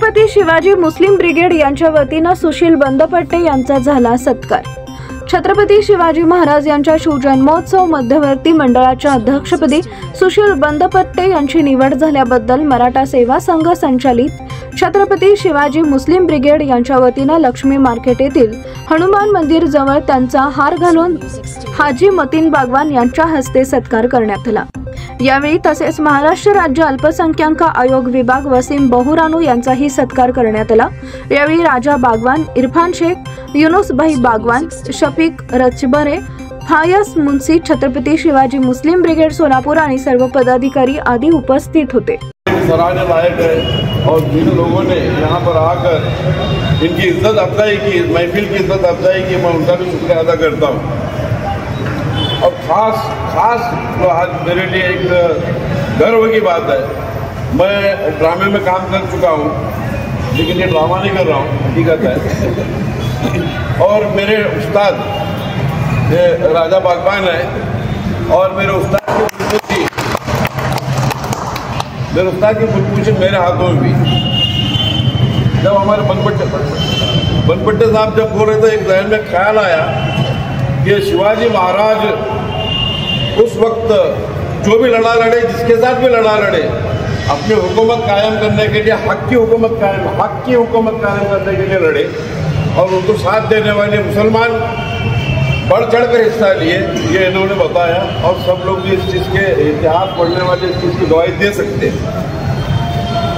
छत्रपती शिवाजी मुस्लिम brigade यांच्या वतीने सुशील बंदपट्टे यांचा झाला सत्कार। छत्रपती शिवाजी महाराज यांच्या शिवजन्मोत्सव मध्यवर्ती मंडळाच्या अध्यक्षपदी सुशील बंदपट्टे यांची निवड झाल्याबद्दल मराठा सेवा संघ संचालित छत्रपती शिवाजी मुस्लिम ब्रिगेड यांच्या वतीने लक्ष्मी मार्केट येथील हनुमान मंदिर जवळ त्यांचा हार घालून हाजी मतीन बागवान यांच्या हस्ते सत्कार करण्यात आला। यावेळी तसेच महाराष्ट्र राज्य अल्पसंख्याक आयोग विभाग वसीम बहुरानू यांचाही सत्कार करण्यात आला। यावेळी राजा बागवान, इरफान शेख, युनुस भाई बागवान, शफीक रचबरे, फायस मुंशी, छत्रपती शिवाजी मुस्लिम ब्रिगेड सोलापुर आणि सर्व पदाधिकारी आदि उपस्थित होते। सराहनीय लायक है और जिन लोगों ने यहाँ पर आकर इनकी इज्जत अफजाई की, महफिल की इज्जत अफजाई की, मैं उनका भी शुक्रिया अदा करता हूँ। और खास तो आज मेरे लिए एक गर्व की बात है, मैं ड्रामे में काम कर चुका हूँ, लेकिन ये ड्रामा नहीं कर रहा हूँ, हकीकत है। और मेरे उस्ताद राजा बागवान है और मेरे उस्ताद की खुदकुशी मेरे हाथों में भी। जब हमारे बनपट्टे साहब जब बोल रहे थे, एक जहन में ख्याल आया कि शिवाजी महाराज उस वक्त जो भी लड़ा लड़े, जिसके साथ भी लड़ा लड़े, अपनी हुकूमत कायम करने के लिए हक की हुकूमत कायम करने के लिए लड़े और उनको साथ देने वाले मुसलमान बढ़ चढ़ कर हिस्सा लिए, ये इन्होंने बताया। और सब लोग भी इस चीज़ के इतिहास पढ़ने वाले इस चीज़ की गवाही दे सकते हैं।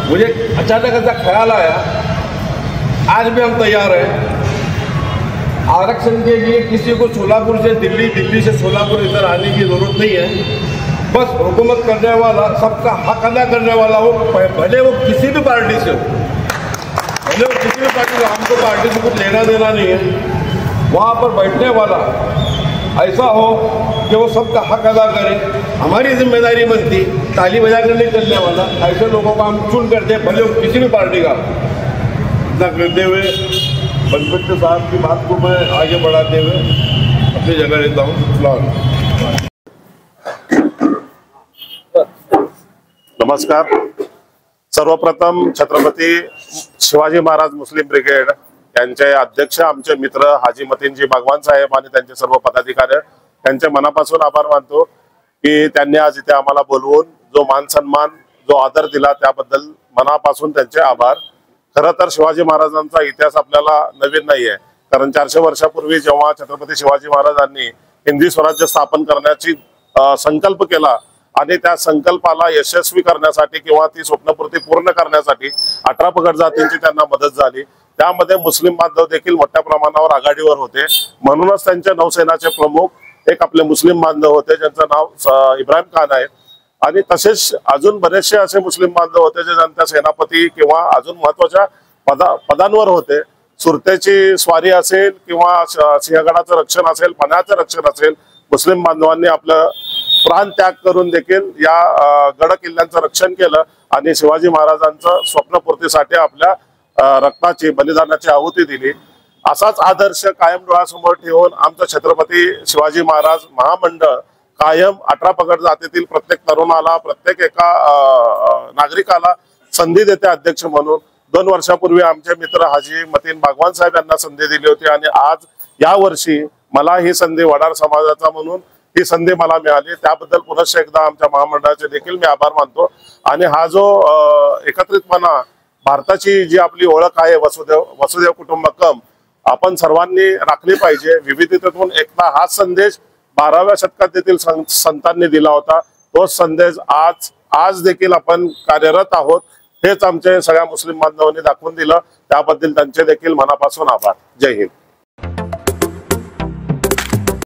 मुझे अचानक ऐसा ख्याल आया, आज भी हम तैयार हैं आरक्षण के लिए। किसी को सोलापुर से दिल्ली, दिल्ली से सोलापुर इधर आने की जरूरत नहीं है। बस हुकूमत करने वाला, सबका हक अदा करने वाला हो, भले वो किसी भी पार्टी से हो, भले वो किसी भी पार्टी से, हमको पार्टी से कुछ लेना देना नहीं है। वहाँ पर बैठने वाला ऐसा हो कि वो सबका हक अदा करे, हमारी जिम्मेदारी बनती ताली बजा कर नहीं चलने वाला। ऐसे लोगों को हम चुन करते, भले वो किसी भी पार्टी का। इतना करते हुए बनपट्टे साहब की बात को मैं आगे बढ़ाते हुए अपनी जगह लेता हूँ। नमस्कार। सर्वप्रथम छत्रपती शिवाजी महाराज मुस्लिम ब्रिगेड यांचे अध्यक्ष, आमचे मित्र हाजी मतीनजी बागवान साहेब आणि त्यांचे सर्व पदाधिकारी त्यांचे मनापासून आभार मानतो की त्यांनी आज इथे आम्हाला बोलवून जो मान सन्मान, जो आदर दिला, त्याबद्दल मनापासून त्यांचे आभार। खरं तर शिवाजी महाराजांचा इतिहास आपल्याला नवीन नाहीये, कारण 400 वर्षापूर्वी जेव्हा छत्रपती शिवाजी महाराजांनी हिंदी स्वराज्य स्थापन करण्याची संकल्प केला आणि त्या संकल्पाला यशस्वी करण्यासाठी किंवा ती स्वप्नपूर्ती पूर्ण करण्यासाठी 18 पगड जातींची त्यांना मदत झाली। त्यामध्ये मुस्लिम बांधव देखील मोठ्या प्रमाणावर आघाडीवर होते, म्हणूनच त्यांच्या नौसेनाचे प्रमुख एक आपले मुस्लिम बांधव होते, ज्यांचं नाव इब्राहिम खान आहे। आणि तसेच अजून बरेचसे असे मुस्लिम बांधव होते जे त्यांच्या सेनापती किंवा अजून महत्वाच्या पदांवर होते। सुरतेची स्वारी असेल किंवा सिंहगडाचं रक्षण असेल, पाण्याचं रक्षण असेल, मुस्लिम बांधवांनी आपलं प्राण त्याग करून देखील या गड किल्ल्यांचं रक्षण केलं आणि शिवाजी महाराजांचं स्वप्नपूर्तीसाठी आपल्या रक्ताची, बलिदानाची आहुती दिली। असाच आदर्श कायम डोळ्यासमोर ठेवून आमचं छत्रपती शिवाजी महाराज महामंडळ कायम 18 पगड जातीतील प्रत्येक तरुणाला, प्रत्येक एका नागरिकाला संधी देते अध्यक्ष म्हणून। 2 वर्षापूर्वी आमचे मित्र हाजी मतीन बागवान साहेब यांना संधी दिली होती आणि आज या वर्षी मला ही संधी, वडार समाजाचा म्हणून ही संधी मला मिळाली। त्याबद्दल पुनश्च एकदा आमच्या महामंडळाचे देखील मी आभार मानतो। आणि हा जो एकत्रितपणा, भारताची जी आपली ओळख आहे, वसुदेव कुटुंबकम, आपण सर्वांनी राखली पाहिजे। विविधतेतून एकता हा संदेश 12व्या शतकात देखील संतांनी दिला होता। तोच संदेश आज देखील आपण कार्यरत आहोत, हेच आमचे सगळ्या मुस्लिम बांधवांनी दाखवून दिलं। त्याबद्दल त्यांचे देखील मनापासून आभार। जय हिंद।